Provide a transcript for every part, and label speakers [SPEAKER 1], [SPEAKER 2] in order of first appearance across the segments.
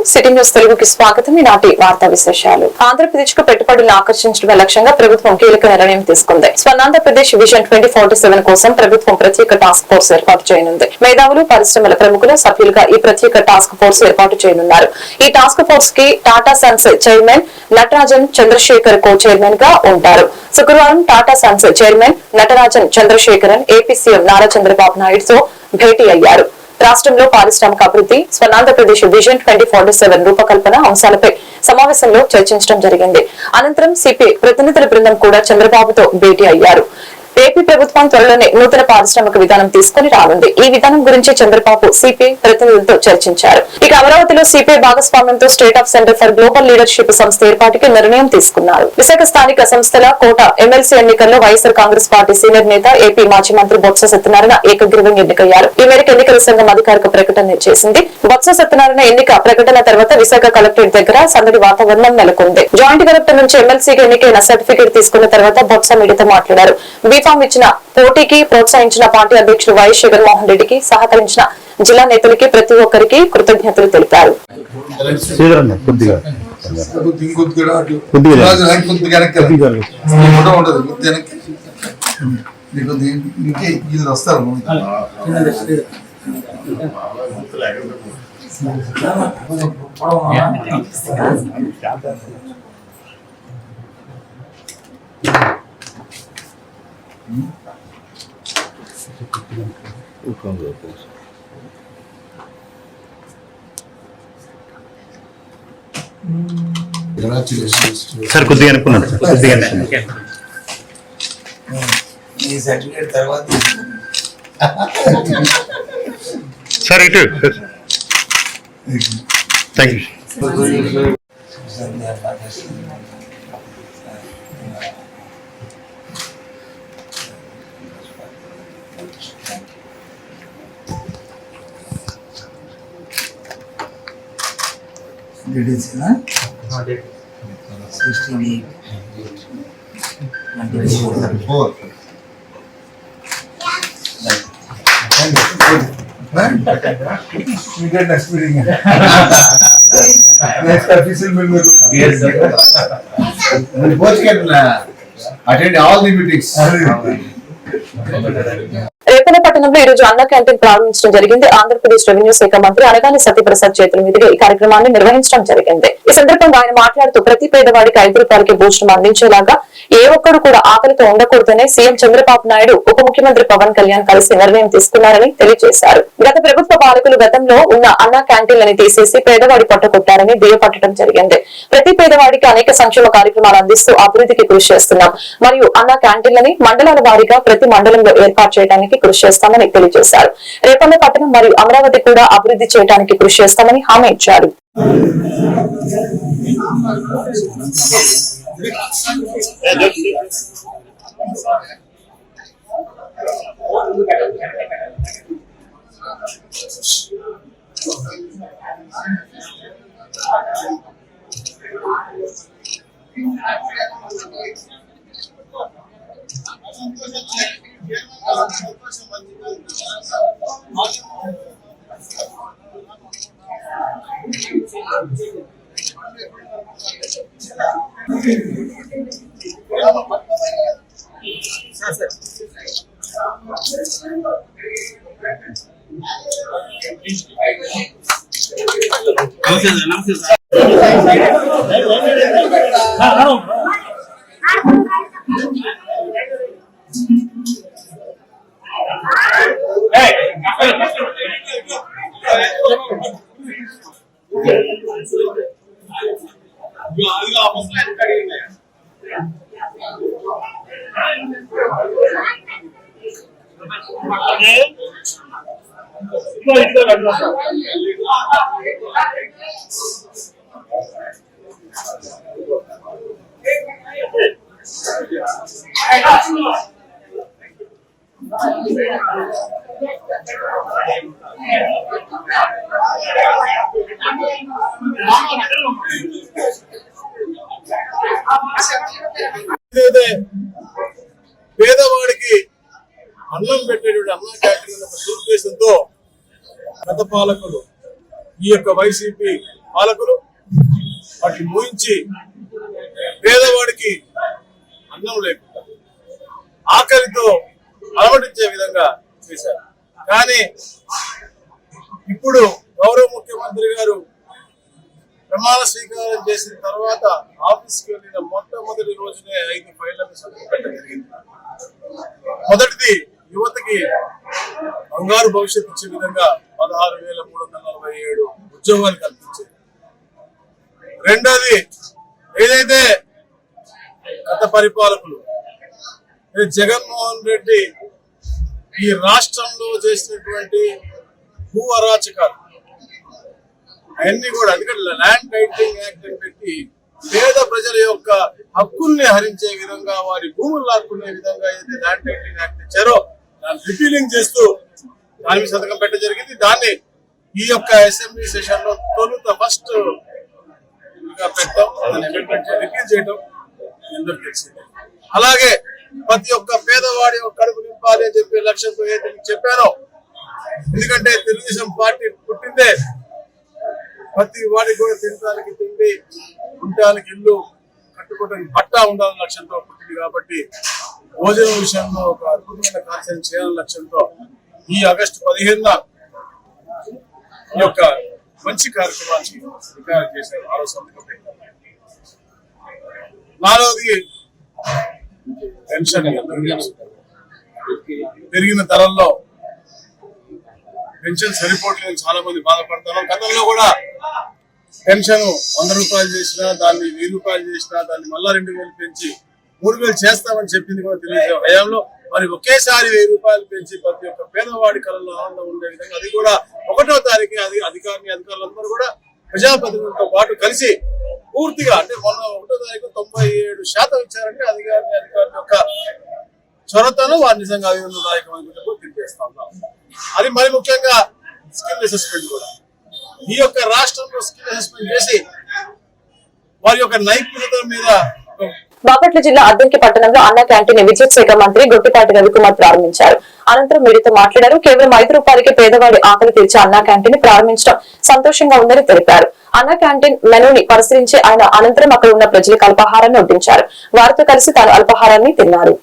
[SPEAKER 1] City news తెలుగుకి స్వాగతం. ఈనాటి వార్తా విశేషాలు. ఆంధ్రప్రదేశ్ కు పెట్టుబడులను ఆకర్షించడమే లక్ష్యంగా ప్రభుత్వం కీలక నిర్ణయం తీసుకుంది. స్వర్ణాంధ్రప్రదేశ్ విజన్ 2047 కోసం ప్రభుత్వం ప్రత్యేక టాస్క్ ఫోర్స్ ఏర్పాటు చేయనుంది. మేధావులు, పరిశ్రమల ప్రముఖులు సభ్యులుగా ఈ ప్రత్యేక టాస్క్ ఫోర్స్ ఏర్పాటు చేయనున్నారు. ఈ టాస్క్ ఫోర్స్ కి Tata Sons chairman Natarajan Chandrasekhar co chairman గా ఉంటారు. శుక్రవారం Tata Sons chairman Natarajan Chandrasekaran AP CM Nara Chandrababu నాయుడుతో భేటీ అయ్యారు. రాష్ట్రంలో పారిశ్రామిక అభివృద్ధి, స్వర్ణాంధ్రప్రదేశ్ విజన్ 2047 రూపకల్పన అంశాలపై సమావేశంలో చర్చించడం జరిగింది. అనంతరం సిపిఐ ప్రతినిధుల బృందం కూడా చంద్రబాబుతో భేటీ అయ్యారు. ఏపీ ప్రభుత్వం త్వరలోనే నూతన పారిశ్రామిక విధానం తీసుకుని రానుంది. ఈ విధానం గురించి చంద్రబాబు సిపిఐ ప్రతినిధులతో చర్చించారు. ఇక అమరావతిలో సిపిఐ భాగస్వామ్యంతో state of centre for global leadership సంస్థ ఏర్పాటుకి నిర్ణయం తీసుకున్నారు. విశాఖ స్థానిక సంస్థల కోట ఎమ్మెల్సీ ఎన్నికల్లో వైఎస్ఆర్ కాంగ్రెస్ పార్టీ సీనియర్ నేత ఏపీ మాజీ మంత్రి బొత్స సత్యనారాయణ ఏకగ్రీవంగా ఎన్నికయ్యారు. ఈ మేరకు ఎన్నికల సంఘం అధికారిక ప్రకటన చేసింది. బొత్స సత్యనారాయణ ఎన్నిక ప్రకటన తర్వాత విశాఖ కలెక్టరేట్ దగ్గర సందడి వాతావరణం నెలకొంది. జాయింట్ కలెక్టర్ నుంచి ఎమ్మెల్సీగా ఎన్నికైన సర్టిఫికేట్ తీసుకున్న తర్వాత బొత్స మీడియాతో మాట్లాడారు. బీఫామ్ ఇచ్చిన, పోటీకి ప్రోత్సహించిన పార్టీ అధ్యక్షుడు వైఎస్ జగన్మోహన్ రెడ్డికి, సహకరించిన జిల్లా నేతలకి ప్రతి ఒక్కరికి కృతజ్ఞతలు తెలిపారు.
[SPEAKER 2] సార్ కొద్దిగా అనుకున్నాను
[SPEAKER 3] ఈ సర్టిఫికేట్ తర్వాత
[SPEAKER 2] సార్ ఇటు thank you.
[SPEAKER 3] next meeting. Next official meeting. Yes, sir. The board can attend all the meetings.
[SPEAKER 1] Repalle పట్టణంలో ఈ రోజు అన్న క్యాంటీన్ ప్రారంభించడం జరిగింది. ఆంధ్రప్రదేశ్ రెవెన్యూ శాఖ మంత్రి అనగాని సత్యప్రసాద్ చేతుల మీదుగా ఈ కార్యక్రమాన్ని నిర్వహించడం జరిగింది. ఈ సందర్భంగా ఆయన మాట్లాడుతూ ప్రతి పేదవాడికి 5 రూపాయలకి భోజనం అందించేలాగా ఏ ఒక్కరు కూడా ఆకలితో ఉండకూడదని సీఎం చంద్రబాబు నాయుడు ఉప ముఖ్యమంత్రి పవన్ కళ్యాణ్ కలిసి నిర్ణయం తీసుకున్నారని తెలియజేశారు. గత ప్రభుత్వ పాలకులు గతంలో ఉన్న అన్న క్యాంటీన్లని తీసేసి పేదవాడి పట్టుకొట్టారని దుయ్యపట్టడం జరిగింది. ప్రతి పేదవాడికి అనేక సంక్షేమ కార్యక్రమాలు అందిస్తూ అభివృద్ధికి కృషి చేస్తున్నాం. మరియు అన్న క్యాంటీన్లని మండలాల వారీగా ప్రతి మండలంలో ఏర్పాటు చేయడానికి కృషి చేస్తామని తెలియజేశారు. రేపల్ల పట్టణం మరియు అమరావతి కూడా అభివృద్ధి చేయడానికి కృషి చేస్తామని హామీ ఇచ్చారు.
[SPEAKER 4] పేదవాడికి అన్నం పెట్టేటువంటి అన్న క్యాంటీన్ దురుద్దేశంతో గత పాలకులు ఈ యొక్క వైసీపీ పాలకులు వాటిని ఊహించి పేదవాడికి అన్నం లేకుండా ఆకలితో అలవడించే విధంగా చేశారు. కానీ ఇప్పుడు గౌరవ ముఖ్యమంత్రి గారు ప్రమాణ స్వీకారం చేసిన తర్వాత ఆఫీస్కి వెళ్ళిన మొట్టమొదటి రోజునే 5 ఫైళ్లను సంతకం పెట్టడం జరిగింది. మొదటిది యువతకి బంగారు భవిష్యత్తు ఇచ్చే విధంగా 16,347 ఉద్యోగాలు కల్పించారు. రెండోది ఏదైతే గత పరిపాలకులు జగన్మోహన్ రెడ్డి ఈ రాష్ట్రంలో చేసినటువంటి భూ అరాచకాలు అవన్నీ కూడా ఎందుకంటే ల్యాండ్ టైటిలింగ్ యాక్ట్ అని పెట్టి పేద ప్రజల యొక్క హక్కుల్ని హరించే విధంగా వారి భూములు లాక్కునే విధంగా ఏదైతే ల్యాండ్ టైటిలింగ్ యాక్ట్ ఇచ్చారో దాన్ని రిపీలింగ్ చేస్తూ దాని సంతకం పెట్టడం జరిగింది. దాన్ని ఈ యొక్క అసెంబ్లీ సెషన్ లో తొలుత ఫస్ట్ పెట్టడం, దాన్ని అమెండ్మెంట్ రిపీల్ చేయడం అందరికీ తెలిసింది. అలాగే ప్రతి ఒక్క పేదవాడి కడుపు నింపాలి అని చెప్పే లక్ష్యంతో ఏదైతే చెప్పారో, ఎందుకంటే తెలుగుదేశం పార్టీ పుట్టిందే ప్రతి వాడికి కూడా తినడానికి తిండి, ఉండటానికి ఇల్లు, కట్టుకోవడానికి బట్ట ఉండాలని లక్ష్యంతో పుట్టింది. కాబట్టి భోజనం విషయంలో ఒక అద్భుతమైన కార్యక్రమం చేయాలని లక్ష్యంతో ఈ ఆగస్టు 15న ఈ యొక్క మంచి కార్యక్రమాన్ని రికార్డు చేశారు. 6వ సంతకం పెట్టారు. 4వది పెన్షన్. పెరిగిన ధరల్లో పెన్షన్ సరిపోవట్లేదు, చాలా మంది బాధపడతారు. గతంలో కూడా పెన్షన్ 100 రూపాయలు చేసినా, దాన్ని 1000 రూపాయలు చేసినా, దాన్ని మళ్ళా 2000 పెంచి 3000 చేస్తామని చెప్పింది కూడా తెలియజేయ హయాంలో. మరి ఒకేసారి 1000 రూపాయలు పెంచి ప్రతి ఒక్క పేదవాడి కళలో ఆనందం ఉండే విధంగా అది కూడా 1వ తారీఖు అధికారులందరూ కూడా ప్రజాప్రతినిధులతో పాటు కలిసి పూర్తిగా, అంటే మొన్న 1వ తారీఖు 97% ఇచ్చారంటే అధికారుల యొక్క చొరతను వారు నిజంగా అభినందనదాయకమైన తెలియజేస్తా ఉన్నాం. అది మరి ముఖ్యంగా స్కిల్ అసెస్మెంట్ కూడా ఈ యొక్క రాష్ట్రంలో స్కిల్ అసెస్మెంట్ చేసి వారి యొక్క నైపుణ్యత మీద.
[SPEAKER 1] బాపట్ల జిల్లా అద్దంకి పట్టణంలో అన్న క్యాంటీన్ విద్యుత్ శాఖ మంత్రి గొట్టిపాటి రవికుమార్ ప్రారంభించారు. అనంతరం మీడియాతో మాట్లాడారు. కేవలం 5 రూపాయలకే పేదవాడి ఆకలి తీర్చే అన్న క్యాంటీన్ ప్రారంభించడం సంతోషంగా ఉందని తెలిపారు. అన్న క్యాంటీన్ మెనూని పరిశీలించి ఆయన అనంతరం అక్కడ ఉన్న ప్రజలకు అల్పాహారాన్ని వడ్డించారు. వారితో కలిసి తాను అల్పాహారాన్ని తిన్నారు.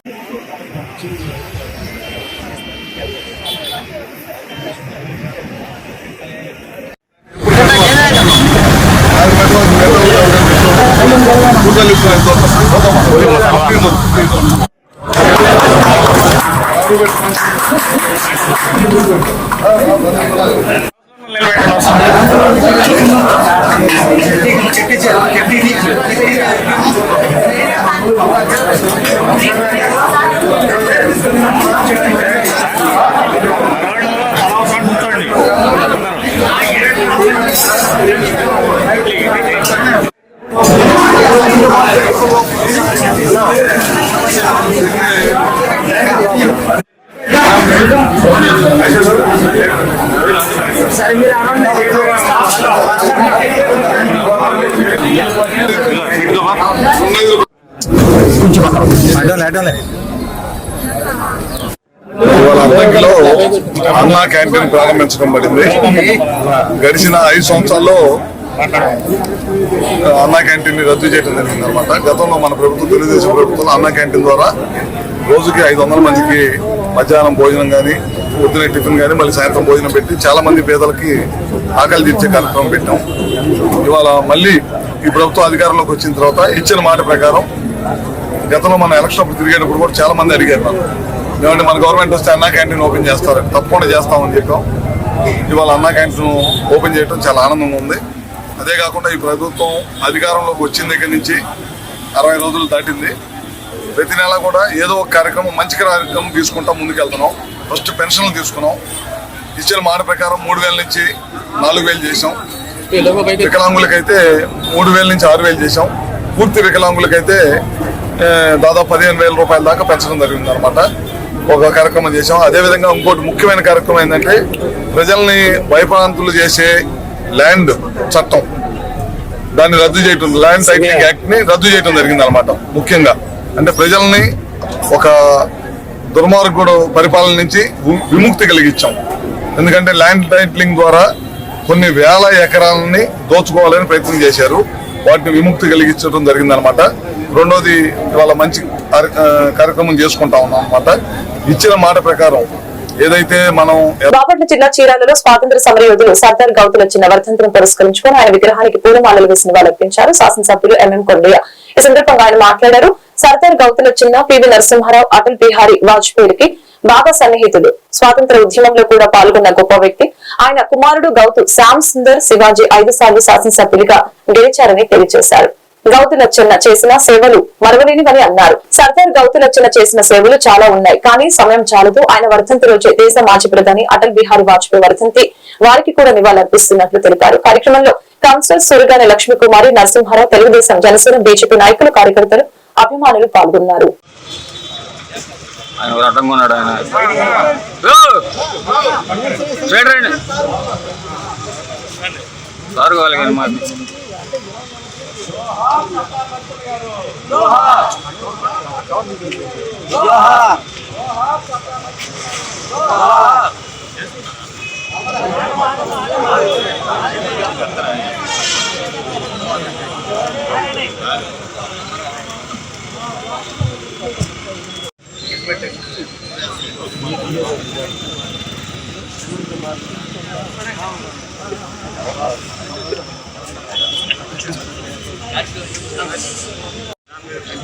[SPEAKER 5] ఇవాళ అద్దంకిలో అన్నా క్యాంటీన్ ప్రారంభించడం పడింది. గడిచిన 5 సంవత్సరాల్లో అన్నా క్యాంటీన్ రద్దు చేయడం జరిగింది అనమాట. గతంలో మన ప్రభుత్వం, తెలుగుదేశం ప్రభుత్వంలో అన్నా క్యాంటీన్ ద్వారా రోజుకి 500 మందికి మధ్యాహ్నం భోజనం కానీ, పొద్దున టిఫిన్ కానీ, మళ్ళీ సాయంత్రం భోజనం పెట్టి చాలా మంది పేదలకి ఆకలి తీర్చే కార్యక్రమం పెట్టాం. ఇవాళ మళ్ళీ ఈ ప్రభుత్వం అధికారంలోకి వచ్చిన తర్వాత ఇచ్చిన మాట ప్రకారం గతంలో మన ఎలక్షన్ అప్పుడు తిరిగేటప్పుడు కూడా చాలా మంది అడిగారు మనం, ఏమంటే మన గవర్నమెంట్ వస్తే అన్నా క్యాంటీన్ ఓపెన్ చేస్తారని. తప్పకుండా చేస్తామని చెప్పాం. ఇవాళ అన్నా క్యాంటీన్ ఓపెన్ చేయడం చాలా ఆనందంగా ఉంది. అదే కాకుండా ఈ ప్రభుత్వం అధికారంలోకి వచ్చిన దగ్గర నుంచి 60 రోజులు దాటింది. ప్రతి నెల కూడా ఏదో ఒక కార్యక్రమం, మంచి కార్యక్రమం తీసుకుంటాం, ముందుకెళ్తున్నాం. ఫస్ట్ పెన్షన్లు తీసుకున్నాం. ఇచ్చిన మాట ప్రకారం 3000 నుంచి 4000 చేసాం. వికలాంగులకైతే 3000 నుంచి 6000 చేసాం. పూర్తి వికలాంగులకైతే దాదాపు 15,000 రూపాయల దాకా పెంచడం జరిగింది అనమాట. ఒక కార్యక్రమం చేసాం. అదేవిధంగా ఇంకోటి ముఖ్యమైన కార్యక్రమం ఏంటంటే ప్రజల్ని భయప్రాంతులు చేసే ల్యాండ్ చట్టం, దాన్ని రద్దు చేయటం, ల్యాండ్ టైటిలింగ్ యాక్ట్ ని రద్దు చేయడం జరిగింది అనమాట. ముఖ్యంగా అంటే ప్రజల్ని ఒక దుర్మార్గుడు పరిపాలన నుంచి విముక్తి కలిగించాం. ఎందుకంటే ల్యాండ్ టైటిలింగ్ ద్వారా కొన్ని వేల ఎకరాలని దోచుకోవాలని ప్రయత్నం చేశారు. వాటిని విముక్తి కలిగించడం జరిగిందనమాట. రెండోది ఇవాళ మంచి కార్యక్రమం చేసుకుంటా ఉన్నాం అనమాట. ఇచ్చిన మాట ప్రకారం ఏదైతే మనం
[SPEAKER 1] బాపట్ల జిల్లా చీరాలలో స్వాతంత్ర సమర యోధులు సర్దార్ గౌతుల చిన్న వర్ధంతిని పురస్కరించుకుని ఆయన విగ్రహానికి పూలమాలలు వేసి నివాళులర్పించారు శాసనసభ్యులు ఎంఎం కొండయ్య. ఈ సందర్భంగా ఆయన మాట్లాడారు. సర్దార్ గౌతుల చిన్న పివి నరసింహారావు అటల్ బిహారీ వాజ్పేయికి బాగా సన్నిహితుడు. స్వాతంత్ర ఉద్యమంలో కూడా పాల్గొన్న గొప్ప వ్యక్తి. ఆయన కుమారుడు గౌతు శ్యామ్ సుందర్ శివాజీ 5 సార్లు శాసనసభ్యులుగా గెలిచారని తెలియజేశారు. గౌతులచ్చన్న చేసిన సేవలు మరవలేనివని అన్నారు. సర్దార్ గౌతులచ్చన్న చేసిన సేవలు చాలా ఉన్నాయి, కానీ సమయం చాలదు. ఆయన వర్ధంతి రోజే దేశ మాజీ ప్రధాని అటల్ బిహారీ వాజ్పేయి వర్ధంతి వారికి కూడా నివాళులర్పిస్తున్నట్లు తెలిపారు. కార్యక్రమంలో కౌన్సిలర్ సురగాని లక్ష్మీకుమారి, నరసింహారావు, తెలుగుదేశం, జనసేన, బీజేపీ నాయకులు, కార్యకర్తలు, అభిమానులు పాల్గొన్నారు.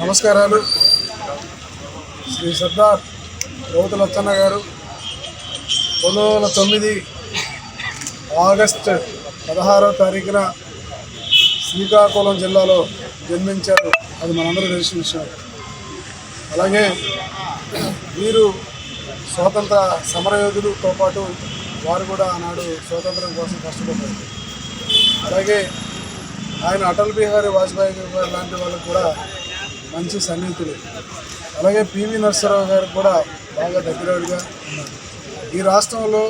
[SPEAKER 6] నమస్కారాలు. శ్రీ సర్దార్ గౌతులచ్చన్న గారు 2009 ఆగస్టు 16వ తారీఖున శ్రీకాకుళం జిల్లాలో జన్మించారు. అది మనందరూ తెలిసిన విషయం. అలాగే వీరు స్వాతంత్ర సమరయోధులతో పాటు వారు కూడా ఆనాడు స్వాతంత్రం కోసం కష్టపడ్డారు. అలాగే ఆయన అటల్ బిహారీ వాజ్పేయి గారు లాంటి వాళ్ళకు కూడా మంచి సన్నిహితులు. అలాగే పివి నరసింహారావు గారు కూడా బాగా దగ్గరగా ఉన్నారు. ఈ రాష్ట్రంలో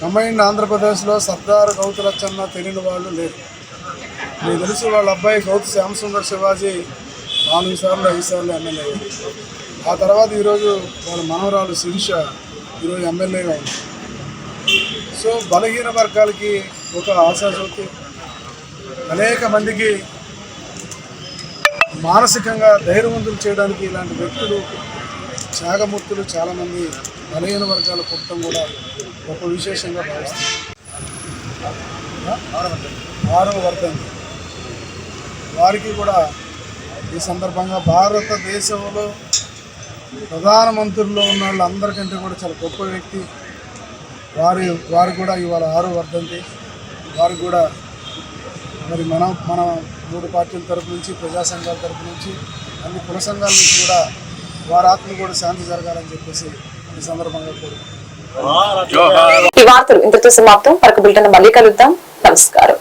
[SPEAKER 6] కంబైన్డ్ ఆంధ్రప్రదేశ్లో సర్దార్ గౌతులచ్చన్న తెలియని వాళ్ళు లేరు. మీకు తెలిసి వాళ్ళ అబ్బాయి గౌతు శ్యామ్ సుందర్ శివాజీ 4 సార్లు 5 సార్లు ఎమ్మెల్యే అయ్యారు. ఆ తర్వాత ఈరోజు వాళ్ళ మనవరాలు శిరీష ఈరోజు ఎమ్మెల్యేగా ఉంది. సో బలహీన వర్గాలకి ఒక ఆశాజ్యోతి, అనేక మందికి మానసికంగా ధైర్యవంతులు చేయడానికి ఇలాంటి వ్యక్తులు, త్యాగమూర్తులు చాలామంది బలహీన వర్గాలు పుట్టడం కూడా గొప్ప విశేషంగా భావిస్తారు. 6వ వర్ధంతి వారికి కూడా ఈ సందర్భంగా భారతదేశంలో ప్రధానమంత్రుల్లో ఉన్న వాళ్ళందరికంటే కూడా చాలా గొప్ప వ్యక్తి. వారు కూడా ఇవాళ 6వ వర్ధంతి. వారికి కూడా మరి మన 3 పార్టీల తరపు నుంచి, ప్రజా సంఘాల తరపు నుంచి, అన్ని కుల సంఘాల నుంచి కూడా వారి ఆత్మ కూడా శాంతి జరగాలని చెప్పేసి ఈ సందర్భంగా కోరుకుంటున్నాను.
[SPEAKER 1] ఈ వార్తలు ఇంతటితో సమాప్తం. మరొక బులెటిన్ మళ్ళీ కలుద్దాం. నమస్కారం.